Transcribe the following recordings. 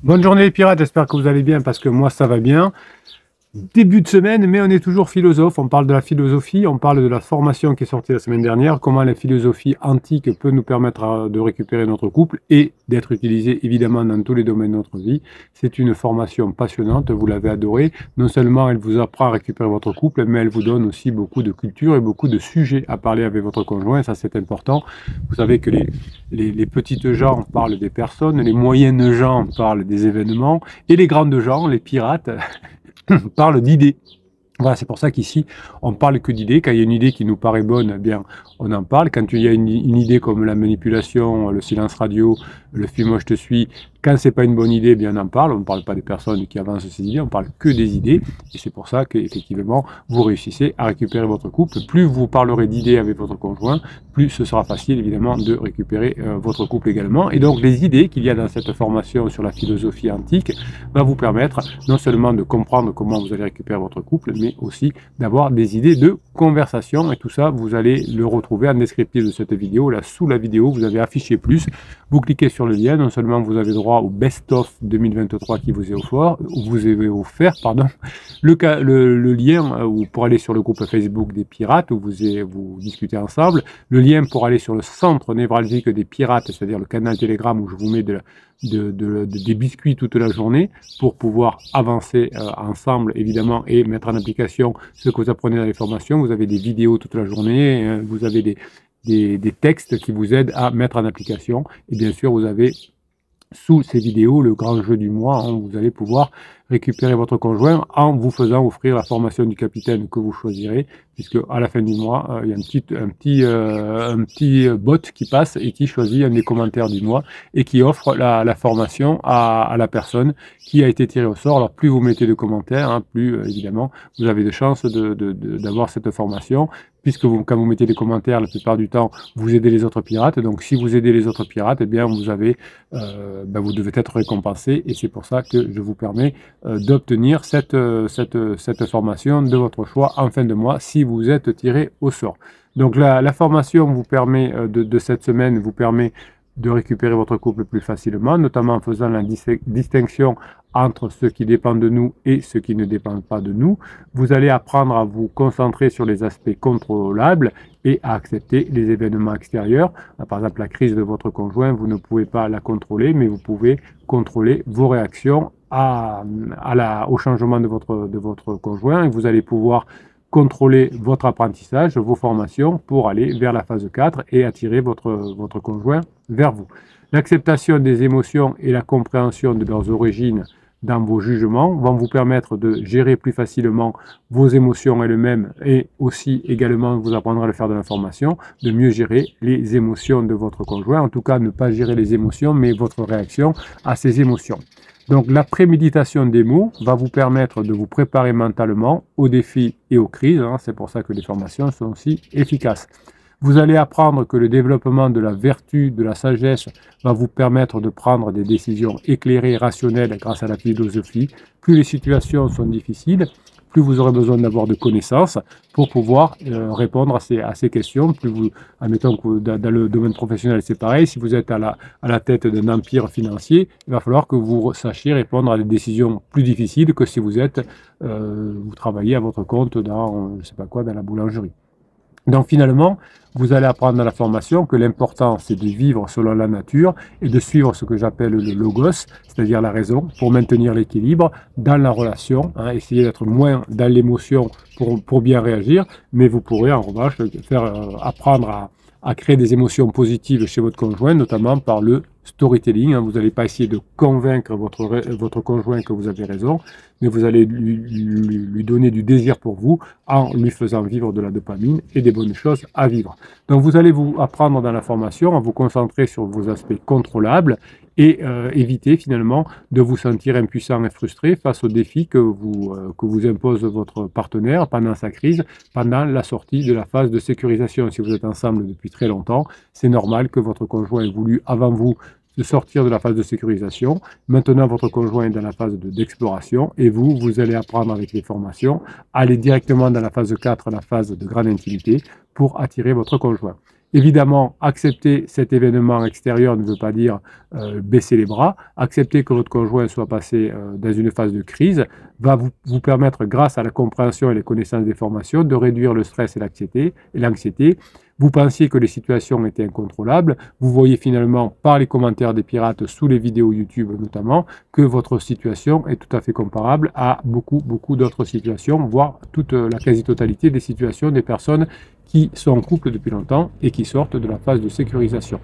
Bonne journée les pirates, j'espère que vous allez bien parce que moi ça va bien. Début de semaine, mais on est toujours philosophe, on parle de la philosophie, on parle de la formation qui est sortie la semaine dernière, comment la philosophie antique peut nous permettre de récupérer notre couple et d'être utilisée évidemment dans tous les domaines de notre vie. C'est une formation passionnante, vous l'avez adorée. Non seulement elle vous apprend à récupérer votre couple, mais elle vous donne aussi beaucoup de culture et beaucoup de sujets à parler avec votre conjoint, ça c'est important. Vous savez que les petites gens parlent des personnes, les moyennes gens parlent des événements, et les grandes gens, les pirates, parlent d'idées. Voilà, c'est pour ça qu'ici, on parle que d'idées. Quand il y a une idée qui nous paraît bonne, eh bien, on en parle. Quand il y a une idée comme la manipulation, le silence radio, le film Moi je te suis, quand c'est pas une bonne idée, eh bien, on en parle. On ne parle pas des personnes qui avancent ces idées, on parle que des idées. Et c'est pour ça qu'effectivement, vous réussissez à récupérer votre couple. Plus vous parlerez d'idées avec votre conjoint, plus ce sera facile, évidemment, de récupérer votre couple également. Et donc, les idées qu'il y a dans cette formation sur la philosophie antique va vous permettre non seulement de comprendre comment vous allez récupérer votre couple, mais aussi d'avoir des idées de conversation. Et tout ça, vous allez le retrouver en descriptif de cette vidéo. Là, sous la vidéo, vous avez affiché plus. Vous cliquez sur le lien. Non seulement vous avez droit au best-of 2023 qui vous est offert, le lien pour aller sur le groupe Facebook des pirates où vous discutez ensemble, le lien pour aller sur le centre névralgique des pirates, c'est-à-dire le canal Telegram où je vous mets des biscuits toute la journée pour pouvoir avancer ensemble évidemment et mettre en application ce que vous apprenez dans les formations. Vous avez des vidéos toute la journée, vous avez des textes qui vous aident à mettre en application et bien sûr vous avez sous ces vidéos le grand jeu du mois, hein, vous allez pouvoir récupérer votre conjoint en vous faisant offrir la formation du capitaine que vous choisirez, puisque à la fin du mois, il y a un petit bot qui passe et qui choisit un des commentaires du mois et qui offre la formation à la personne qui a été tirée au sort. Alors plus vous mettez de commentaires, hein, plus évidemment vous avez de chances d'avoir cette formation, puisque quand vous mettez des commentaires, la plupart du temps, vous aidez les autres pirates. Donc si vous aidez les autres pirates, eh bien vous devez être récompensé et c'est pour ça que je vous permets d'obtenir cette formation de votre choix en fin de mois si vous êtes tiré au sort. Donc la formation vous permet de cette semaine vous permet de récupérer votre couple plus facilement, notamment en faisant la distinction entre ce qui dépend de nous et ce qui ne dépend pas de nous. Vous allez apprendre à vous concentrer sur les aspects contrôlables et à accepter les événements extérieurs. Par exemple, la crise de votre conjoint, vous ne pouvez pas la contrôler, mais vous pouvez contrôler vos réactions au changement de votre conjoint et vous allez pouvoir contrôler votre apprentissage, vos formations pour aller vers la phase 4 et attirer votre conjoint vers vous. L'acceptation des émotions et la compréhension de leurs origines dans vos jugements vont vous permettre de gérer plus facilement vos émotions elles-mêmes et aussi également vous apprendrez à le faire de l'information, de mieux gérer les émotions de votre conjoint, en tout cas ne pas gérer les émotions mais votre réaction à ces émotions. Donc la préméditation des mots va vous permettre de vous préparer mentalement aux défis et aux crises, hein, c'est pour ça que les formations sont aussi efficaces. Vous allez apprendre que le développement de la vertu, de la sagesse, va vous permettre de prendre des décisions éclairées et rationnelles grâce à la philosophie. Plus les situations sont difficiles, plus vous aurez besoin d'avoir de connaissances pour pouvoir répondre à ces questions. Plus vous, admettons que dans le domaine professionnel, c'est pareil. Si vous êtes à la tête d'un empire financier, il va falloir que vous sachiez répondre à des décisions plus difficiles que si vous travaillez à votre compte dans, je sais pas quoi, dans la boulangerie. Donc finalement, vous allez apprendre dans la formation que l'important c'est de vivre selon la nature et de suivre ce que j'appelle le logos, c'est-à-dire la raison, pour maintenir l'équilibre dans la relation, hein, essayer d'être moins dans l'émotion pour bien réagir, mais vous pourrez en revanche apprendre à créer des émotions positives chez votre conjoint, notamment par le storytelling. Hein. Vous n'allez pas essayer de convaincre votre conjoint que vous avez raison, mais vous allez lui donner du désir pour vous en lui faisant vivre de la dopamine et des bonnes choses à vivre. Donc vous allez vous apprendre dans la formation à vous concentrer sur vos aspects contrôlables et éviter finalement de vous sentir impuissant et frustré face aux défis que vous impose votre partenaire pendant sa crise, pendant la sortie de la phase de sécurisation. Si vous êtes ensemble depuis très longtemps, c'est normal que votre conjoint ait voulu avant vous de sortir de la phase de sécurisation. Maintenant, votre conjoint est dans la phase d'exploration et vous allez apprendre avec les formations à aller directement dans la phase 4, la phase de grande intimité, pour attirer votre conjoint. Évidemment, accepter cet événement extérieur ne veut pas dire baisser les bras. Accepter que votre conjoint soit passé dans une phase de crise va vous permettre, grâce à la compréhension et les connaissances des formations, de réduire le stress et l'anxiété. Vous pensiez que les situations étaient incontrôlables. Vous voyez finalement, par les commentaires des pirates sous les vidéos YouTube notamment, que votre situation est tout à fait comparable à beaucoup d'autres situations, voire toute la quasi-totalité des situations des personnes qui sont en couple depuis longtemps et qui sortent de la phase de sécurisation.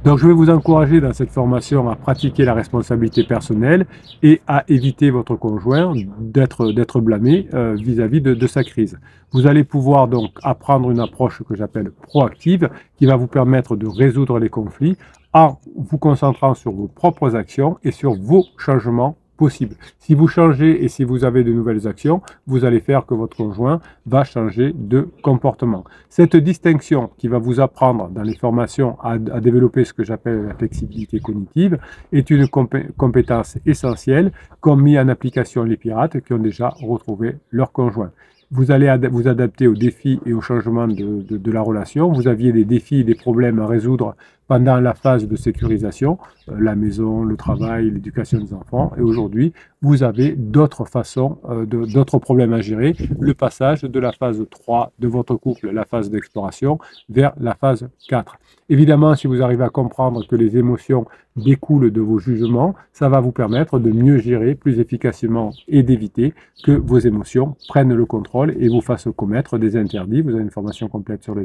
Donc je vais vous encourager dans cette formation à pratiquer la responsabilité personnelle et à éviter votre conjoint d'être blâmé vis-à-vis de sa crise. Vous allez pouvoir donc apprendre une approche que j'appelle proactive qui va vous permettre de résoudre les conflits en vous concentrant sur vos propres actions et sur vos changements possible. Si vous changez et si vous avez de nouvelles actions, vous allez faire que votre conjoint va changer de comportement. Cette distinction qui va vous apprendre dans les formations à développer ce que j'appelle la flexibilité cognitive est une compétence essentielle qu'ont mis en application les pirates qui ont déjà retrouvé leur conjoint. Vous allez vous adapter aux défis et aux changements de la relation. Vous aviez des défis et des problèmes à résoudre pendant la phase de sécurisation, la maison, le travail, l'éducation des enfants. Et aujourd'hui, vous avez d'autres façons, d'autres problèmes à gérer. Le passage de la phase 3 de votre couple, la phase d'exploration, vers la phase 4. Évidemment, si vous arrivez à comprendre que les émotions découlent de vos jugements, ça va vous permettre de mieux gérer plus efficacement et d'éviter que vos émotions prennent le contrôle et vous fassent commettre des interdits. Vous avez une formation complète sur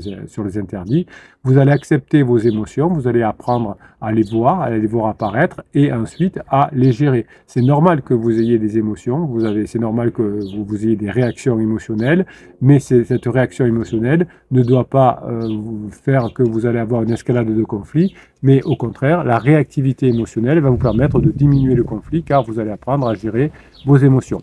les interdits. Vous allez accepter vos émotions, vous allez apprendre à les voir apparaître et ensuite à les gérer. C'est normal que vous ayez des émotions, c'est normal que vous ayez des réactions émotionnelles, mais cette réaction émotionnelle ne doit pas faire que vous allez avoir une escalade de conflit, mais au contraire, la réactivité émotionnelle va vous permettre de diminuer le conflit car vous allez apprendre à gérer vos émotions.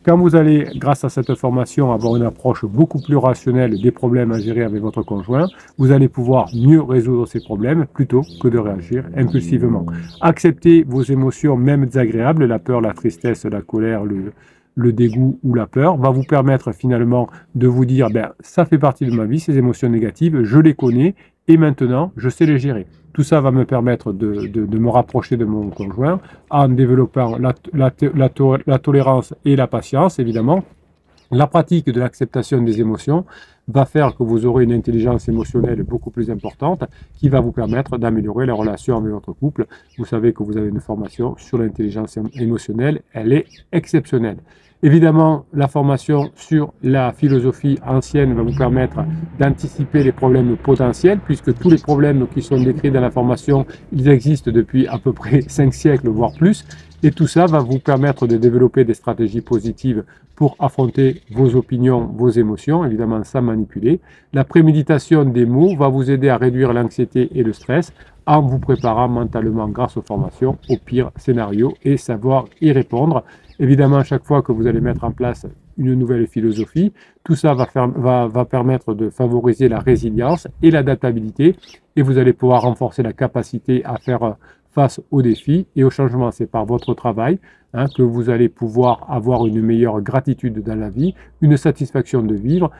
Quand vous allez, grâce à cette formation, avoir une approche beaucoup plus rationnelle des problèmes à gérer avec votre conjoint, vous allez pouvoir mieux résoudre ces problèmes plutôt que de réagir impulsivement. Acceptez vos émotions, même désagréables, la peur, la tristesse, la colère, le dégoût ou la peur, va vous permettre finalement de vous dire, ça fait partie de ma vie, ces émotions négatives, je les connais et maintenant, je sais les gérer. Tout ça va me permettre de me rapprocher de mon conjoint en développant la tolérance et la patience, évidemment. La pratique de l'acceptation des émotions va faire que vous aurez une intelligence émotionnelle beaucoup plus importante qui va vous permettre d'améliorer la relation avec votre couple. Vous savez que vous avez une formation sur l'intelligence émotionnelle, elle est exceptionnelle. Évidemment, la formation sur la philosophie ancienne va vous permettre d'anticiper les problèmes potentiels, puisque tous les problèmes qui sont décrits dans la formation, ils existent depuis à peu près 5 siècles, voire plus. Et tout ça va vous permettre de développer des stratégies positives pour affronter vos opinions, vos émotions, évidemment sans manipuler. La préméditation des mots va vous aider à réduire l'anxiété et le stress en vous préparant mentalement grâce aux formations au pire scénario et savoir y répondre. Évidemment, à chaque fois que vous allez mettre en place une nouvelle philosophie, tout ça va permettre de favoriser la résilience et l'adaptabilité et vous allez pouvoir renforcer la capacité à faire face aux défis et aux changements. C'est par votre travail que vous allez pouvoir avoir une meilleure gratitude dans la vie, une satisfaction de vivre.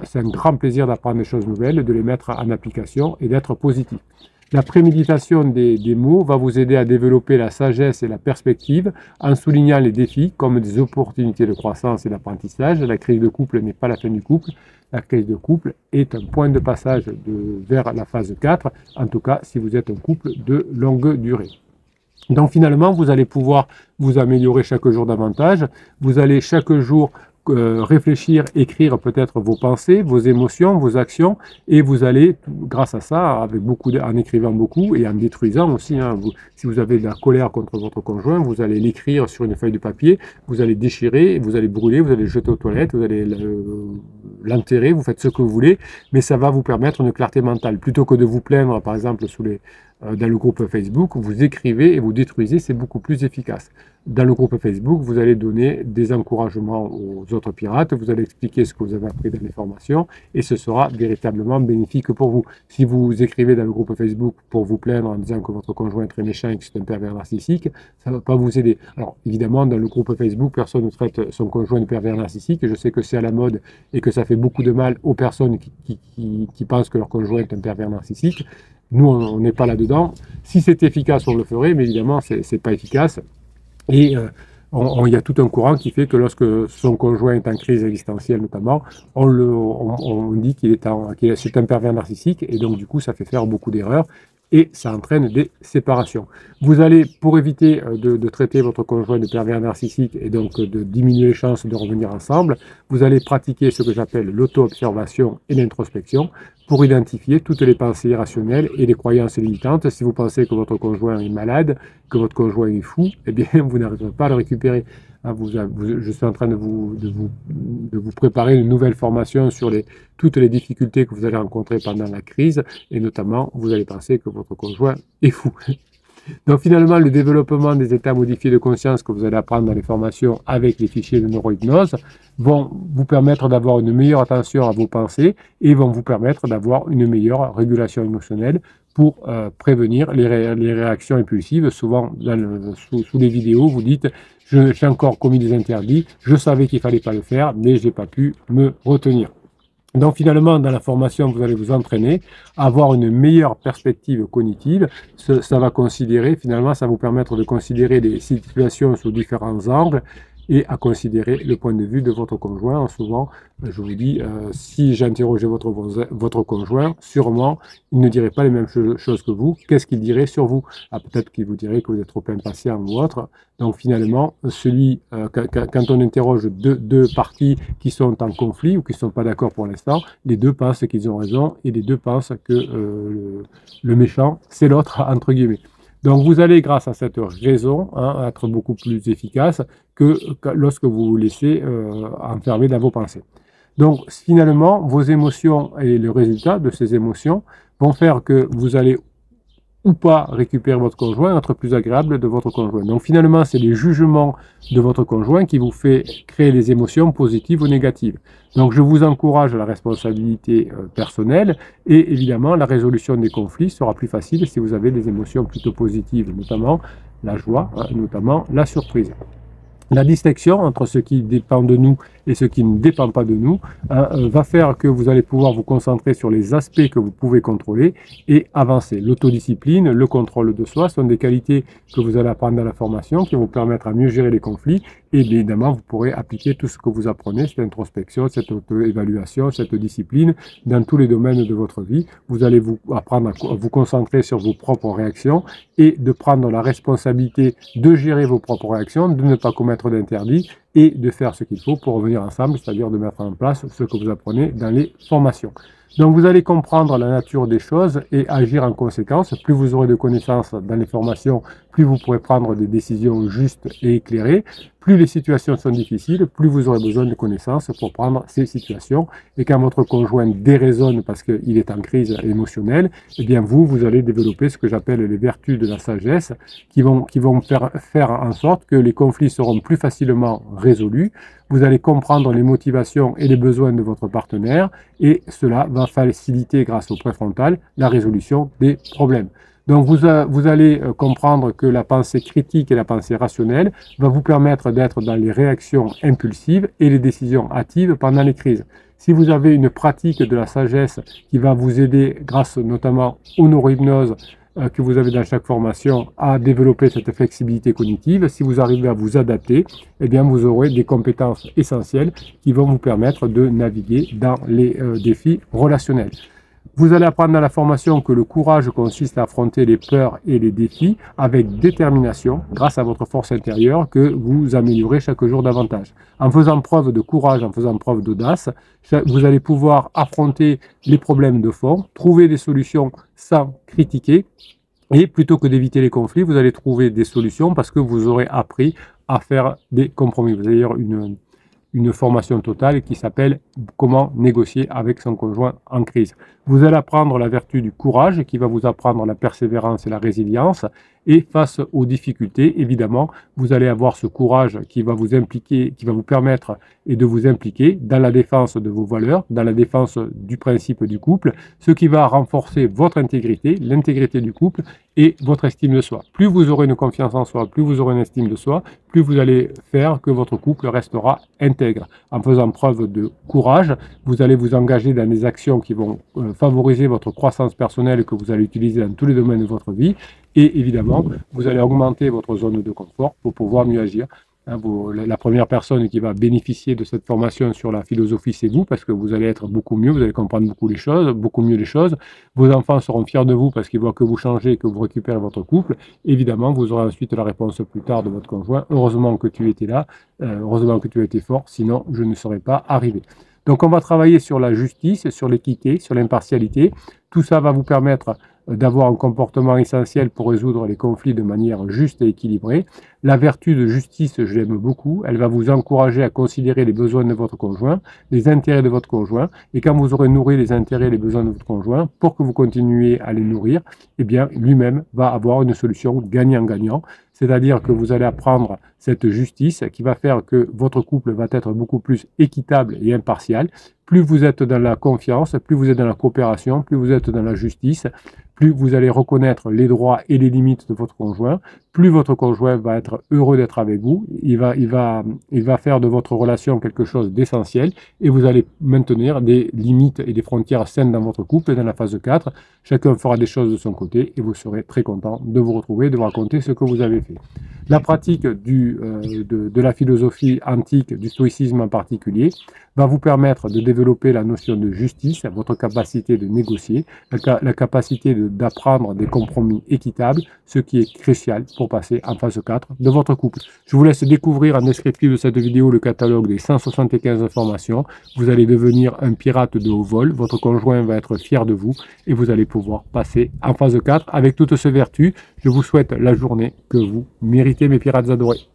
C'est un grand plaisir d'apprendre des choses nouvelles, de les mettre en application et d'être positif. La préméditation des mots va vous aider à développer la sagesse et la perspective en soulignant les défis comme des opportunités de croissance et d'apprentissage. La crise de couple n'est pas la fin du couple. La crise de couple est un point de passage vers la phase 4, en tout cas si vous êtes un couple de longue durée. Donc finalement, vous allez pouvoir vous améliorer chaque jour davantage. Vous allez chaque jour réfléchir, écrire peut-être vos pensées, vos émotions, vos actions, et vous allez, grâce à ça, en écrivant beaucoup et en détruisant aussi, si vous avez de la colère contre votre conjoint, vous allez l'écrire sur une feuille de papier, vous allez déchirer, vous allez brûler, vous allez le jeter aux toilettes, vous allez l'enterrer, vous faites ce que vous voulez, mais ça va vous permettre une clarté mentale. Plutôt que de vous plaindre, par exemple, dans le groupe Facebook, vous écrivez et vous détruisez, c'est beaucoup plus efficace. Dans le groupe Facebook, vous allez donner des encouragements aux autres pirates, vous allez expliquer ce que vous avez appris dans les formations et ce sera véritablement bénéfique pour vous. Si vous écrivez dans le groupe Facebook pour vous plaindre en disant que votre conjoint est très méchant et que c'est un pervers narcissique, ça ne va pas vous aider. Alors évidemment, dans le groupe Facebook, personne ne traite son conjoint de pervers narcissique. Je sais que c'est à la mode et que ça fait beaucoup de mal aux personnes qui pensent que leur conjoint est un pervers narcissique. Nous, on n'est pas là-dedans. Si c'est efficace, on le ferait, mais évidemment, c'est pas efficace. Et il y a tout un courant qui fait que lorsque son conjoint est en crise existentielle notamment, on dit c'est un pervers narcissique et donc du coup ça fait faire beaucoup d'erreurs et ça entraîne des séparations. Vous allez, pour éviter de traiter votre conjoint de pervers narcissique et donc de diminuer les chances de revenir ensemble, vous allez pratiquer ce que j'appelle l'auto-observation et l'introspection pour identifier toutes les pensées irrationnelles et les croyances limitantes. Si vous pensez que votre conjoint est malade, que votre conjoint est fou, eh bien vous n'arriverez pas à le récupérer. Je suis en train de vous préparer une nouvelle formation sur toutes les difficultés que vous allez rencontrer pendant la crise, et notamment, vous allez penser que votre conjoint est fou. Donc finalement, le développement des états modifiés de conscience que vous allez apprendre dans les formations avec les fichiers de neurohypnose vont vous permettre d'avoir une meilleure attention à vos pensées et vont vous permettre d'avoir une meilleure régulation émotionnelle pour prévenir les réactions impulsives. Souvent, sous les vidéos, vous dites « j'ai encore commis des interdits, je savais qu'il ne fallait pas le faire, mais je n'ai pas pu me retenir ». Donc finalement, dans la formation, vous allez vous entraîner à avoir une meilleure perspective cognitive. Ça va considérer, finalement, ça va vous permettre de considérer les situations sous différents angles et à considérer le point de vue de votre conjoint. Souvent, je vous dis, si j'interrogeais votre conjoint, sûrement, il ne dirait pas les mêmes choses que vous. Qu'est-ce qu'il dirait sur vous? Peut-être qu'il vous dirait que vous êtes trop impatient ou autre. Donc finalement, quand on interroge deux parties qui sont en conflit ou qui ne sont pas d'accord pour l'instant, les deux pensent qu'ils ont raison et les deux pensent que le méchant, c'est l'autre, entre guillemets. Donc vous allez, grâce à cette raison, être beaucoup plus efficace que lorsque vous vous laissez enfermer dans vos pensées. Donc finalement, vos émotions et le résultat de ces émotions vont faire que vous allez ou pas récupérer votre conjoint, être plus agréable de votre conjoint. Donc finalement, c'est les jugements de votre conjoint qui vous fait créer les émotions positives ou négatives. Donc je vous encourage à la responsabilité personnelle et évidemment, la résolution des conflits sera plus facile si vous avez des émotions plutôt positives, notamment la joie, notamment la surprise. La distinction entre ce qui dépend de nous et ce qui ne dépend pas de nous va faire que vous allez pouvoir vous concentrer sur les aspects que vous pouvez contrôler et avancer. L'autodiscipline, le contrôle de soi sont des qualités que vous allez apprendre dans la formation qui vont vous permettre à mieux gérer les conflits et évidemment vous pourrez appliquer tout ce que vous apprenez, cette introspection, cette auto-évaluation, cette discipline dans tous les domaines de votre vie. Vous allez apprendre à vous concentrer sur vos propres réactions et de prendre la responsabilité de gérer vos propres réactions, de ne pas commettre d'interdits et de faire ce qu'il faut pour revenir ensemble, c'est-à-dire de mettre en place ce que vous apprenez dans les formations. Donc vous allez comprendre la nature des choses et agir en conséquence. Plus vous aurez de connaissances dans les formations, plus vous pourrez prendre des décisions justes et éclairées. Plus les situations sont difficiles, plus vous aurez besoin de connaissances pour prendre ces situations. Et quand votre conjoint déraisonne parce qu'il est en crise émotionnelle, eh bien vous allez développer ce que j'appelle les vertus de la sagesse qui vont faire en sorte que les conflits seront plus facilement résolus. Vous allez comprendre les motivations et les besoins de votre partenaire et cela va faciliter, grâce au préfrontal, la résolution des problèmes. Donc vous allez comprendre que la pensée critique et la pensée rationnelle va vous permettre d'être dans les réactions impulsives et les décisions hâtives pendant les crises. Si vous avez une pratique de la sagesse qui va vous aider, grâce notamment aux neurohypnoses que vous avez dans chaque formation, à développer cette flexibilité cognitive, si vous arrivez à vous adapter, eh bien vous aurez des compétences essentielles qui vont vous permettre de naviguer dans les défis relationnels. Vous allez apprendre dans la formation que le courage consiste à affronter les peurs et les défis avec détermination, grâce à votre force intérieure que vous améliorez chaque jour davantage. En faisant preuve de courage, en faisant preuve d'audace, vous allez pouvoir affronter les problèmes de fond, trouver des solutions sans critiquer, et plutôt que d'éviter les conflits, vous allez trouver des solutions parce que vous aurez appris à faire des compromis. Vous allez avoir une formation totale qui s'appelle comment négocier avec son conjoint en crise. Vous allez apprendre la vertu du courage qui va vous apprendre la persévérance et la résilience. Et face aux difficultés, évidemment, vous allez avoir ce courage qui va vous impliquer, qui va vous permettre de vous impliquer dans la défense de vos valeurs, dans la défense du principe du couple, ce qui va renforcer votre intégrité, l'intégrité du couple et votre estime de soi. Plus vous aurez une confiance en soi, plus vous aurez une estime de soi, plus vous allez faire que votre couple restera intègre. En faisant preuve de courage, vous allez vous engager dans des actions qui vont favoriser votre croissance personnelle que vous allez utiliser dans tous les domaines de votre vie. Et évidemment, vous allez augmenter votre zone de confort pour pouvoir mieux agir. La première personne qui va bénéficier de cette formation sur la philosophie, c'est vous, parce que vous allez être beaucoup mieux, vous allez comprendre beaucoup mieux les choses. Vos enfants seront fiers de vous parce qu'ils voient que vous changez, que vous récupérez votre couple. Évidemment, vous aurez ensuite la réponse plus tard de votre conjoint. Heureusement que tu étais là, heureusement que tu as été fort, sinon je ne serais pas arrivé. Donc on va travailler sur la justice, sur l'équité, sur l'impartialité. Tout ça va vous permettre d'avoir un comportement essentiel pour résoudre les conflits de manière juste et équilibrée. La vertu de justice, je l'aime beaucoup. Elle va vous encourager à considérer les besoins de votre conjoint, les intérêts de votre conjoint. Et quand vous aurez nourri les intérêts et les besoins de votre conjoint, pour que vous continuiez à les nourrir, eh bien, lui-même va avoir une solution gagnant-gagnant. C'est-à-dire que vous allez apprendre cette justice qui va faire que votre couple va être beaucoup plus équitable et impartial. Plus vous êtes dans la confiance, plus vous êtes dans la coopération, plus vous êtes dans la justice, plus vous allez reconnaître les droits et les limites de votre conjoint, plus votre conjoint va être heureux d'être avec vous, il va faire de votre relation quelque chose d'essentiel et vous allez maintenir des limites et des frontières saines dans votre couple. Et dans la phase 4, chacun fera des choses de son côté et vous serez très content de vous retrouver, de vous raconter ce que vous avez fait. La pratique de la philosophie antique, du stoïcisme en particulier, va vous permettre de développer la notion de justice, votre capacité de négocier, la capacité d'apprendre des compromis équitables, ce qui est crucial pour passer en phase 4 de votre couple. Je vous laisse découvrir en descriptif de cette vidéo le catalogue des 175 formations. Vous allez devenir un pirate de haut vol, votre conjoint va être fier de vous et vous allez pouvoir passer en phase 4 avec toutes ces vertus. Je vous souhaite la journée que vous méritez, mes pirates adorés.